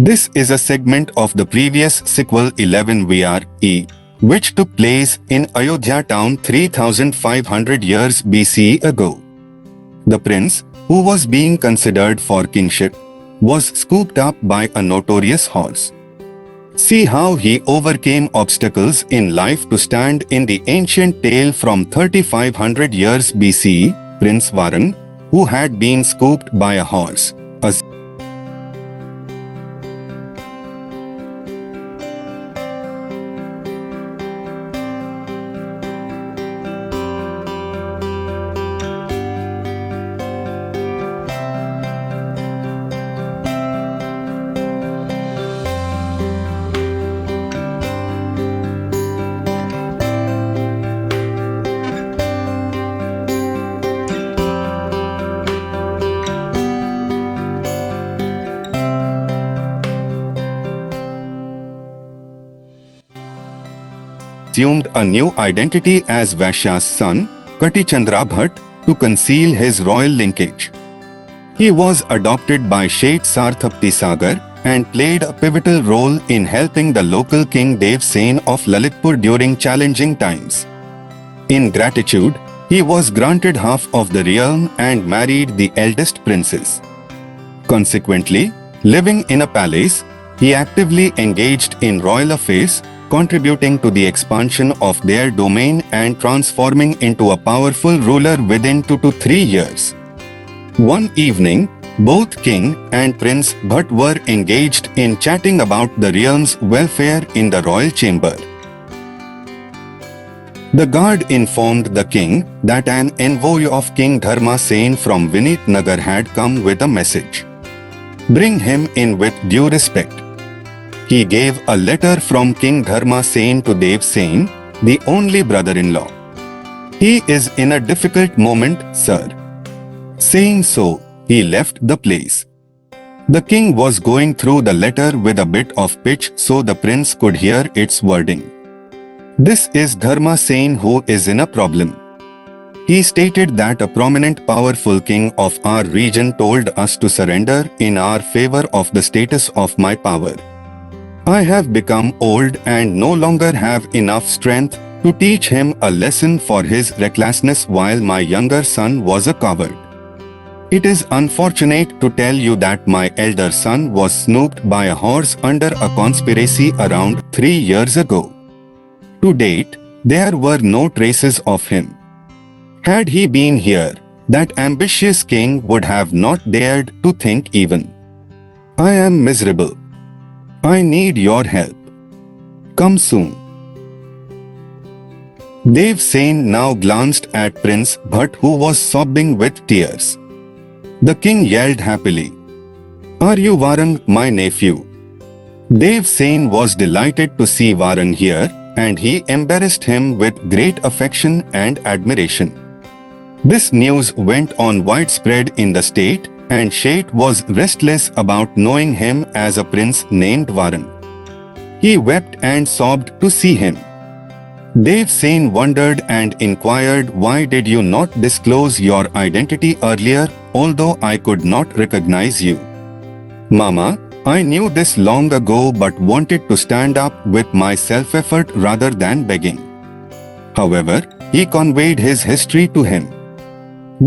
This is a segment of the previous sequel 11 VRE, which took place in Ayodhya town 3500 years BC ago. The prince, who was being considered for kingship, was scooped up by a notorious horse. See how he overcame obstacles in life to stand in the ancient tale from 3500 years BC, Prince Varang, who had been scooped by a horse. Assumed a new identity as Vaishya's son, Katichandra Bhatt, to conceal his royal linkage. He was adopted by Sheth Sarthapti Sagar and played a pivotal role in helping the local king Dev Sen of Lalitpur during challenging times. In gratitude, he was granted half of the realm and married the eldest princess. Consequently, living in a palace, he actively engaged in royal affairs, contributing to the expansion of their domain and transforming into a powerful ruler within 2 to 3 years. One evening, both king and Prince Bhatt were engaged in chatting about the realm's welfare in the royal chamber. The guard informed the king that an envoy of King Dharma Sen from Vinit Nagar had come with a message. Bring him in with due respect. He gave a letter from King Dharma Sen to Dev Sen, the only brother-in-law. He is in a difficult moment, sir. Saying so, he left the place. The king was going through the letter with a bit of pitch so the prince could hear its wording. This is Dharma Sen who is in a problem. He stated that a prominent powerful king of our region told us to surrender in our favor of the status of my power. I have become old and no longer have enough strength to teach him a lesson for his recklessness while my younger son was a coward. It is unfortunate to tell you that my elder son was snooped by a horse under a conspiracy around 3 years ago. To date, there were no traces of him. Had he been here, that ambitious king would have not dared to think even. I am miserable. I need your help. Come soon. Dev Sen now glanced at Prince Bhatt who was sobbing with tears. The king yelled happily, "Are you Varang, my nephew?" Dev Sen was delighted to see Varang here and he embraced him with great affection and admiration. This news went on widespread in the state and Sheth was restless about knowing him as a prince named Varang. He wept and sobbed to see him. Dev Sen wondered and inquired, "Why did you not disclose your identity earlier, although I could not recognize you?" "Mama, I knew this long ago but wanted to stand up with my self-effort rather than begging." However, he conveyed his history to him.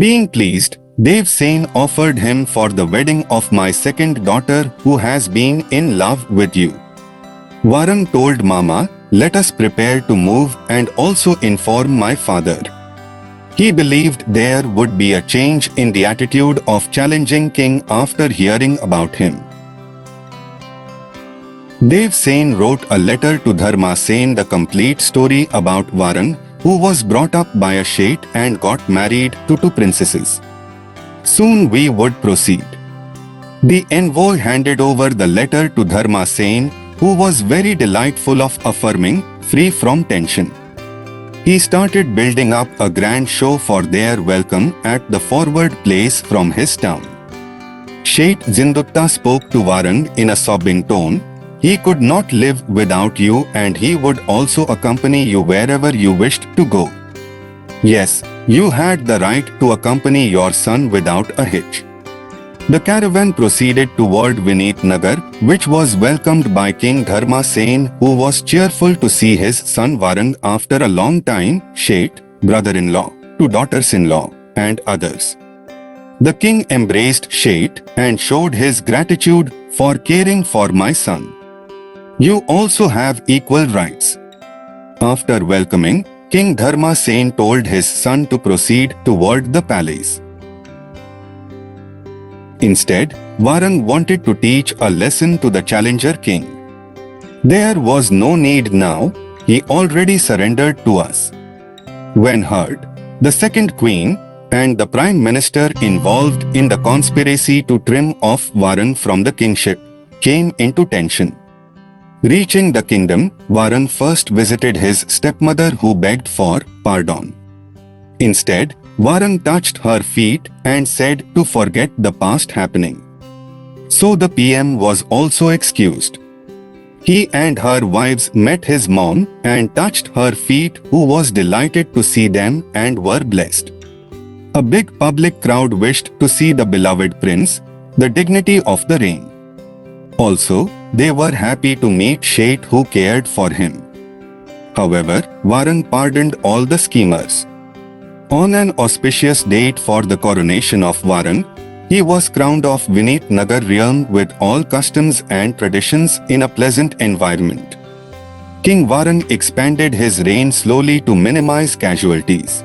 Being pleased, Dev Sen offered him for the wedding of my second daughter who has been in love with you. Varang told Mama, "Let us prepare to move and also inform my father." He believed there would be a change in the attitude of challenging king after hearing about him. Dev Sen wrote a letter to Dharma Sen the complete story about Varang, who was brought up by a Sheth and got married to 2 princesses. Soon we would proceed. The envoy handed over the letter to Dharma Sen, who was very delightful of affirming, free from tension. He started building up a grand show for their welcome at the forward place from his town. Sheth Zindutta spoke to Varang in a sobbing tone. He could not live without you and he would also accompany you wherever you wished to go. Yes, you had the right to accompany your son without a hitch. The caravan proceeded toward Vinit Nagar, which was welcomed by King Dharma Sen, who was cheerful to see his son Varang after a long time, Sheth, brother-in-law, two daughters-in-law, and others. The king embraced Sheth and showed his gratitude for caring for my son. You also have equal rights. After welcoming, King Dharma Sen told his son to proceed toward the palace. Instead, Varang wanted to teach a lesson to the challenger king. There was no need now, he already surrendered to us. When heard, the second queen and the prime minister involved in the conspiracy to trim off Varang from the kingship came into tension. Reaching the kingdom, Varang first visited his stepmother who begged for pardon. Instead, Varang touched her feet and said to forget the past happening. So the PM was also excused. He and her wives met his mom and touched her feet, who was delighted to see them and were blessed. A big public crowd wished to see the beloved prince, the dignity of the reign. Also, they were happy to meet Sheth, who cared for him. However, Varang pardoned all the schemers. On an auspicious date for the coronation of Varang, he was crowned of Vinit Nagar realm with all customs and traditions in a pleasant environment. King Varang expanded his reign slowly to minimize casualties.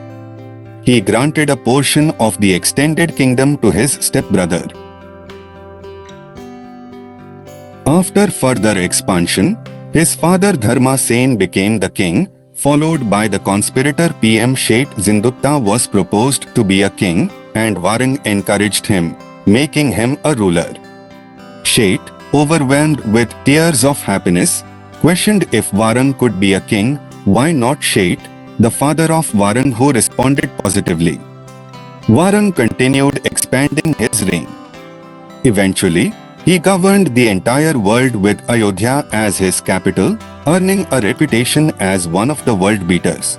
He granted a portion of the extended kingdom to his stepbrother. After further expansion, his father Dharma Sen became the king, followed by the conspirator PM Sheth. Zindutta was proposed to be a king, and Varang encouraged him, making him a ruler. Sheth, overwhelmed with tears of happiness, questioned if Varang could be a king. Why not Sheth, the father of Varang, who responded positively. Varang continued expanding his reign. Eventually, he governed the entire world with Ayodhya as his capital, earning a reputation as one of the world beaters.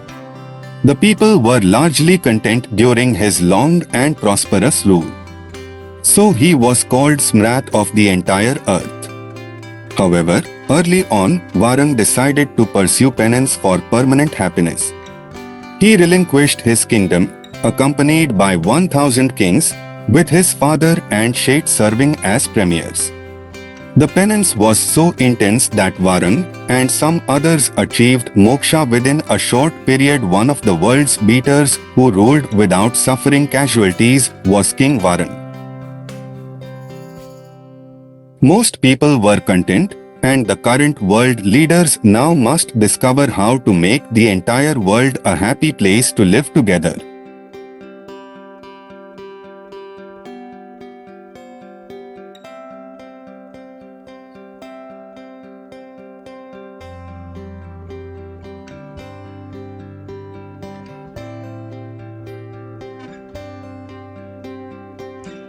The people were largely content during his long and prosperous rule. So he was called Samarat of the entire earth. However, early on, Varang decided to pursue penance for permanent happiness. He relinquished his kingdom, accompanied by 1,000 kings, with his father and Sheth serving as premiers. The penance was so intense that Varang and some others achieved moksha within a short period. One of the world's beaters who ruled without suffering casualties was King Varang. Most people were content, and the current world leaders now must discover how to make the entire world a happy place to live together.